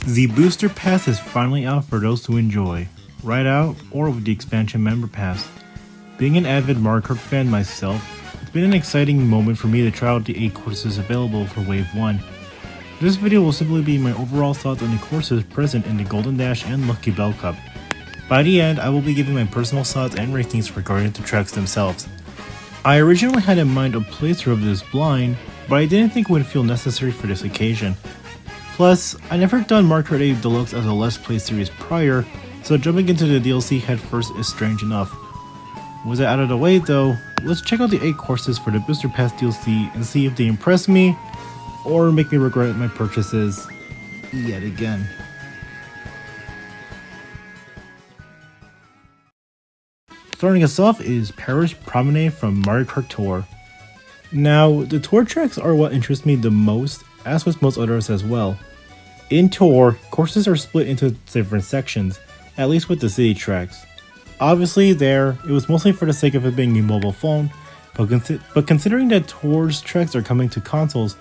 The Booster Pass is finally out for those who enjoy, right out or with the expansion member pass. Being an avid Mario Kart fan myself, it's been an exciting moment for me to try out the 8 courses available for Wave 1. This video will simply be my overall thoughts on the courses present in the Golden Dash and Lucky Bell Cup. By the end, I will be giving my personal thoughts and rankings regarding the tracks themselves. I originally had in mind a playthrough of this blind, but I didn't think it would feel necessary for this occasion. Plus, I never done Mario Kart 8 Deluxe as a Let's Play series prior, so jumping into the DLC headfirst is strange enough. With that out of the way though, let's check out the 8 courses for the Booster Pass DLC and see if they impress me, or make me regret my purchases yet again. Starting us off is Paris Promenade from Mario Kart Tour. Now, the Tour tracks are what interest me the most, as with most others as well. In Tour, courses are split into different sections, at least with the city tracks. Obviously there, it was mostly for the sake of it being a mobile phone, but considering that Tour's tracks are coming to consoles,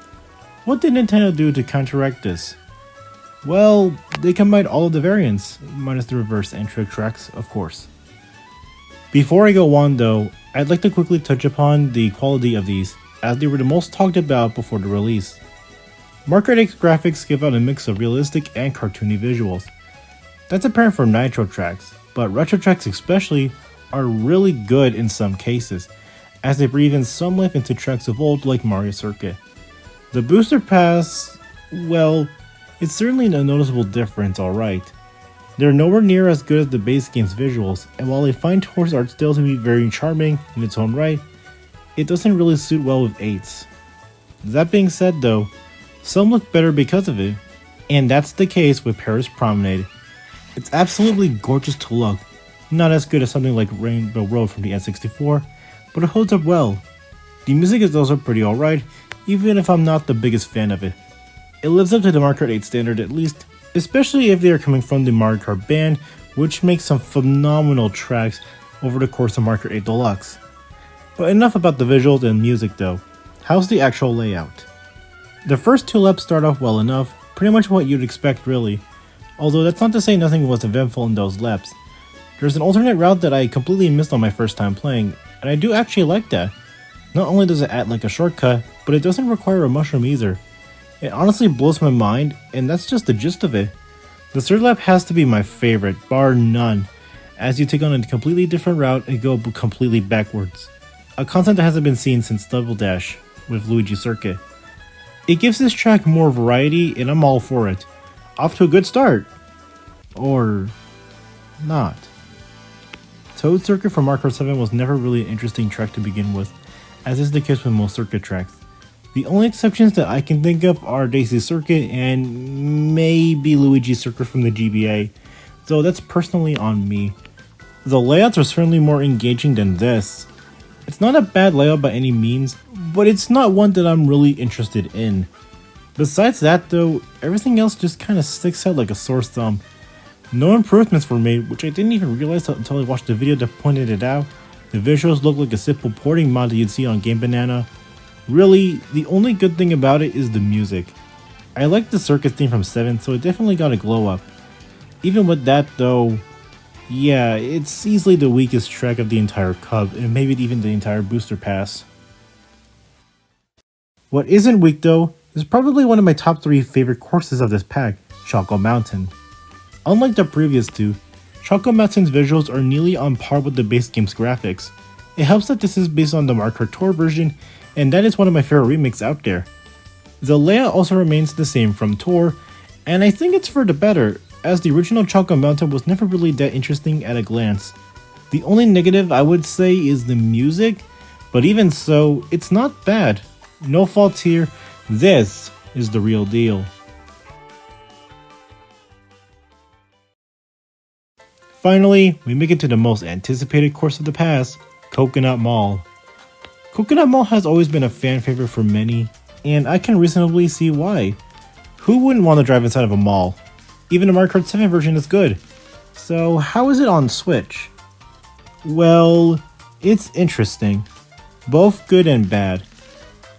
what did Nintendo do to counteract this? Well, they combined all of the variants, minus the reverse and trick tracks, of course. Before I go on though, I'd like to quickly touch upon the quality of these, as they were the most talked about before the release. Mario Kart 8's graphics give out a mix of realistic and cartoony visuals. That's apparent for Nitro tracks, but Retro tracks especially are really good in some cases, as they breathe in some life into tracks of old like Mario Circuit. The Booster Pass, well, it's certainly a noticeable difference, alright. They're nowhere near as good as the base game's visuals, and while I find Tour's art still to be very charming in its own right, it doesn't really suit well with 8's. That being said though, some look better because of it, and that's the case with Paris Promenade. It's absolutely gorgeous to look, not as good as something like Rainbow Road from the N64, but it holds up well. The music is also pretty alright, even if I'm not the biggest fan of it. It lives up to the Mario Kart 8 standard at least, especially if they are coming from the Mario Kart band, which makes some phenomenal tracks over the course of Mario Kart 8 Deluxe. But enough about the visuals and music though. How's the actual layout? The first 2 laps start off well enough, pretty much what you'd expect really, although that's not to say nothing was eventful in those laps. There's an alternate route that I completely missed on my first time playing, and I do actually like that. Not only does it act like a shortcut, but it doesn't require a mushroom either. It honestly blows my mind, and that's just the gist of it. The third lap has to be my favorite, bar none, as you take on a completely different route and go completely backwards. A concept that hasn't been seen since Double Dash with Luigi Circuit. It gives this track more variety, and I'm all for it. Off to a good start. Or not. Toad Circuit from Mario Kart 7 was never really an interesting track to begin with, as is the case with most circuit tracks. The only exceptions that I can think of are Daisy Circuit and maybe Luigi Circuit from the GBA, though that's personally on me. The layouts are certainly more engaging than this. It's not a bad layout by any means, but it's not one that I'm really interested in. Besides that though, everything else just kinda sticks out like a sore thumb. No improvements were made, which I didn't even realize until I watched the video that pointed it out. The visuals look like a simple porting mod that you'd see on Game Banana. Really, the only good thing about it is the music. I like the circus theme from 7, so it definitely got a glow up. Even with that though, yeah, it's easily the weakest track of the entire Cup, and maybe even the entire Booster Pass. What isn't weak though, is probably one of my top 3 favorite courses of this pack, Choco Mountain. Unlike the previous 2, Choco Mountain's visuals are nearly on par with the base game's graphics. It helps that this is based on the Mario Kart Tour version, and that is one of my favorite remakes out there. The layout also remains the same from Tour, and I think it's for the better, as the original Choco Mountain was never really that interesting at a glance. The only negative I would say is the music, but even so, it's not bad. No faults here, this is the real deal. Finally, we make it to the most anticipated course of the pass, Coconut Mall. Coconut Mall has always been a fan favorite for many, and I can reasonably see why. Who wouldn't want to drive inside of a mall? Even the Mario Kart 7 version is good. So how is it on Switch? Well, it's interesting. Both good and bad.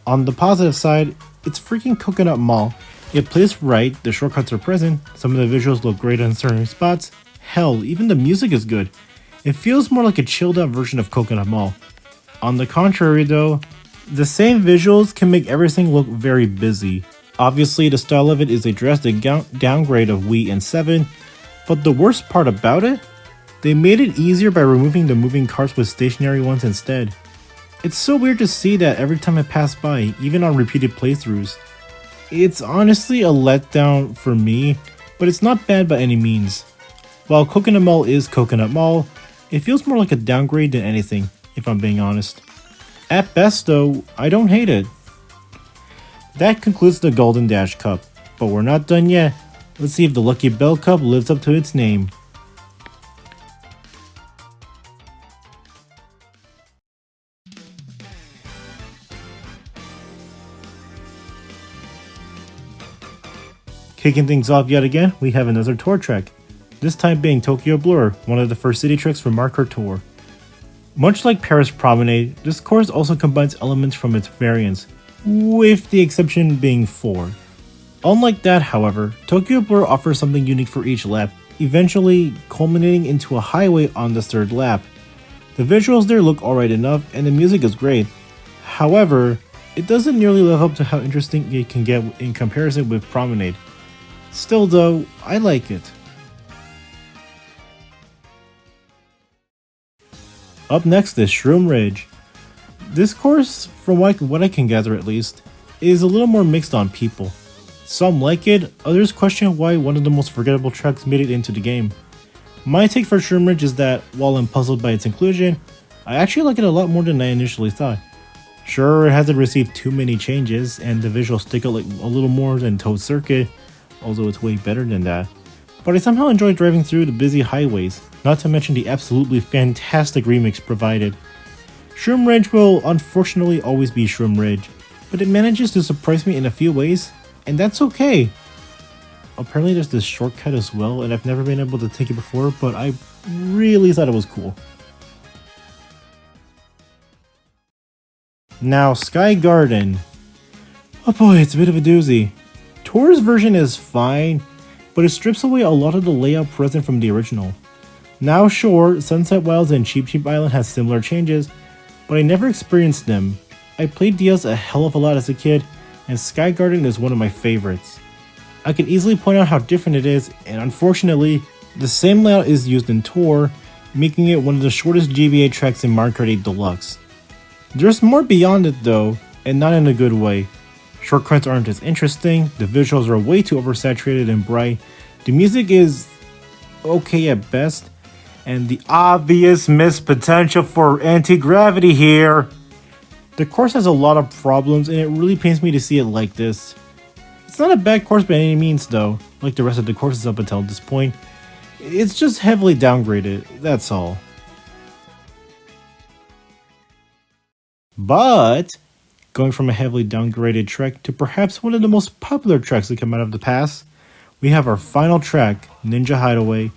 On the positive side, it's freaking Coconut Mall, If placed right, the shortcuts are present, some of the visuals look great on certain spots, hell, even the music is good. It feels more like a chilled out version of Coconut Mall. On the contrary though, the same visuals can make everything look very busy. Obviously the style of it is a drastic downgrade of Wii and 7, but the worst part about it? They made it easier by removing the moving carts with stationary ones instead. It's so weird to see that every time I pass by, even on repeated playthroughs. It's honestly a letdown for me, but it's not bad by any means. While Coconut Mall is Coconut Mall, it feels more like a downgrade than anything, if I'm being honest. At best though, I don't hate it. That concludes the Golden Dash Cup, but we're not done yet. Let's see if the Lucky Bell Cup lives up to its name. Kicking things off yet again, we have another tour track. This time being Tokyo Blur, one of the first city tracks from Mario Kart Tour. Much like Paris Promenade, this course also combines elements from its variants, with the exception being 4. Unlike that, however, Tokyo Blur offers something unique for each lap, eventually culminating into a highway on the 3rd lap. The visuals there look alright enough, and the music is great. However, it doesn't nearly live up to how interesting it can get in comparison with Promenade. Still though, I like it. Up next is Shroom Rage. This course, from what I can gather at least, is a little more mixed on people. Some like it, others question why one of the most forgettable tracks made it into the game. My take for Shroom Rage is that, while I'm puzzled by its inclusion, I actually like it a lot more than I initially thought. Sure, it hasn't received too many changes, and the visuals stick out like a little more than Toad Circuit, although it's way better than that. But I somehow enjoy driving through the busy highways, not to mention the absolutely fantastic remix provided. Shroom Rage will unfortunately always be Shroom Rage, but it manages to surprise me in a few ways, and that's okay. Apparently there's this shortcut as well, and I've never been able to take it before, but I really thought it was cool. Now, Sky Garden. Oh boy, it's a bit of a doozy. Tour's version is fine, but it strips away a lot of the layout present from the original. Now sure, Sunset Wilds and Cheep Cheep Island has similar changes, but I never experienced them. I played DS a hell of a lot as a kid, and Sky Garden is one of my favorites. I can easily point out how different it is, and unfortunately, the same layout is used in Tour, making it one of the shortest GBA tracks in Mario Kart 8 Deluxe. There's more beyond it though, and not in a good way. Shortcuts aren't as interesting, the visuals are way too oversaturated and bright, the music is okay at best, and the obvious missed potential for anti-gravity here. The course has a lot of problems, and it really pains me to see it like this. It's not a bad course by any means though, like the rest of the courses up until this point. It's just heavily downgraded, that's all. But going from a heavily downgraded track to perhaps one of the most popular tracks that come out of the past, we have our final track, Ninja Hideaway.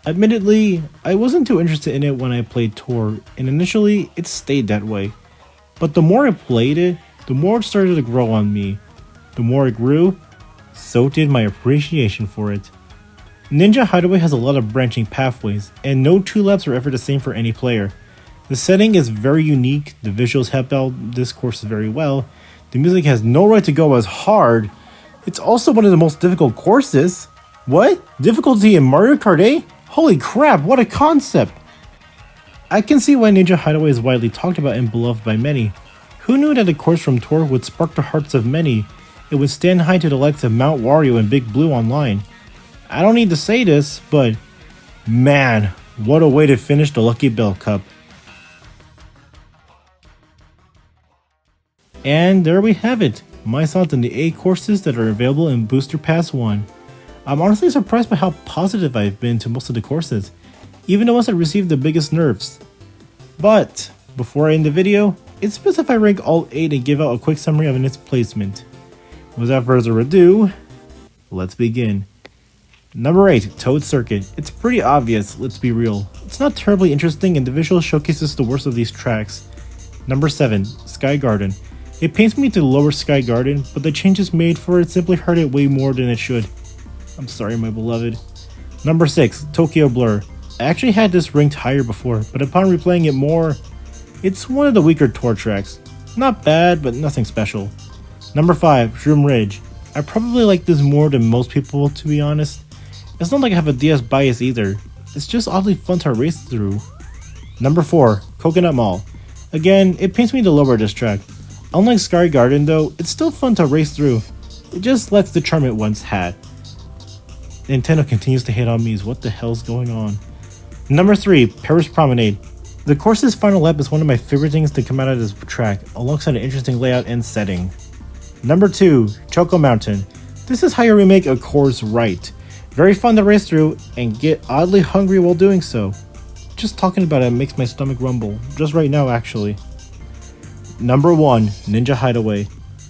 Admittedly, I wasn't too interested in it when I played Tour, and initially it stayed that way. But the more I played it, the more it started to grow on me. The more it grew, so did my appreciation for it. Ninja Hideaway has a lot of branching pathways, and no 2 laps are ever the same for any player. The setting is very unique, the visuals help out this course very well, the music has no right to go as hard. It's also one of the most difficult courses. What? Difficulty in Mario Kart 8? Holy crap, what a concept! I can see why Ninja Hideaway is widely talked about and beloved by many. Who knew that a course from Tour would spark the hearts of many? It would stand high to the likes of Mount Wario and Big Blue online. I don't need to say this, but man, what a way to finish the Lucky Bell Cup. And there we have it, my thoughts on the 8 courses that are available in Booster Pass 1. I'm honestly surprised by how positive I've been to most of the courses, even the ones that received the biggest nerfs. But before I end the video, it's best if I rank all 8 and give out a quick summary of its placement. Without further ado, let's begin. Number 8, Toad Circuit. It's pretty obvious, let's be real. It's not terribly interesting and the visual showcases the worst of these tracks. Number 7, Sky Garden. It pains me to lower Sky Garden, but the changes made for it simply hurt it way more than it should. I'm sorry, my beloved. Number 6, Tokyo Blur. I actually had this ranked higher before, but upon replaying it more, it's one of the weaker tour tracks. Not bad, but nothing special. Number 5, Shroom Rage. I probably like this more than most people, to be honest. It's not like I have a DS bias either. It's just oddly fun to race through. Number 4, Coconut Mall. Again, it pains me to lower this track. Unlike Sky Garden though, it's still fun to race through. It just lacks the charm it once had. Nintendo continues to hate on me, what the hell's going on? Number 3, Paris Promenade. The course's final lap is one of my favorite things to come out of this track, alongside an interesting layout and setting. Number 2, Choco Mountain. This is how you remake a course right. Very fun to race through, and get oddly hungry while doing so. Just talking about it makes my stomach rumble, just right now actually. Number 1, Ninja Hideaway.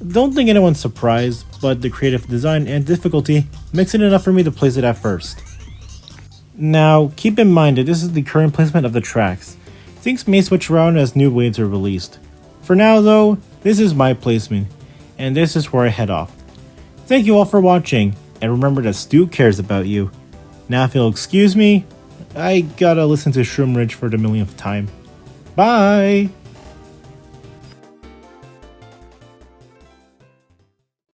Don't think anyone's surprised, but the creative design and difficulty makes it enough for me to place it at first. Now, keep in mind that this is the current placement of the tracks. Things may switch around as new waves are released. For now though, this is my placement, and this is where I head off. Thank you all for watching, and remember that Stu cares about you. Now if you'll excuse me, I gotta listen to Shroom Rage for the millionth time. Bye!